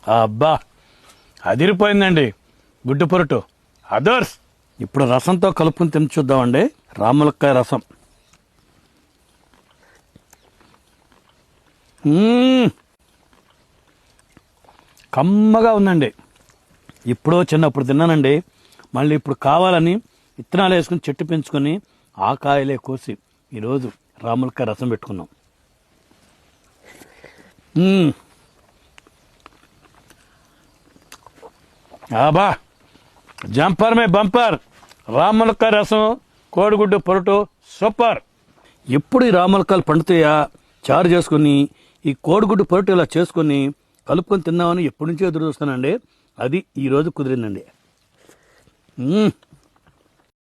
అబ్బా అదిరిపోయిందండి గుడ్డు పొరటు అదర్స్. ఇప్పుడు రసంతో కలుపుకుని తిని చూద్దామండి. రాములక్కాయ రసం. కమ్మగా ఉందండి. ఇప్పుడో చిన్నప్పుడు తిన్నానండి. మళ్ళీ ఇప్పుడు కావాలని విత్తనాలు వేసుకుని చెట్టు పెంచుకొని ఆ కాయలే కోసి ఈరోజు రాములక్కాయ రసం పెట్టుకున్నాం. ఆబా జంపర్ మే బంపర్. రాములక్కాయ రసం కోడిగుడ్డు పొరటు సూపర్. ఎప్పుడు ఈ రాములక్కాయలు పండుతాయా చారు చేసుకుని ఈ కోడిగుడ్డు పొరటు ఇలా చేసుకొని కలుపుకొని తిన్నామని ఎప్పటి నుంచో ఎదురు చూస్తానండి. అది ఈరోజు కుదిరిందండి.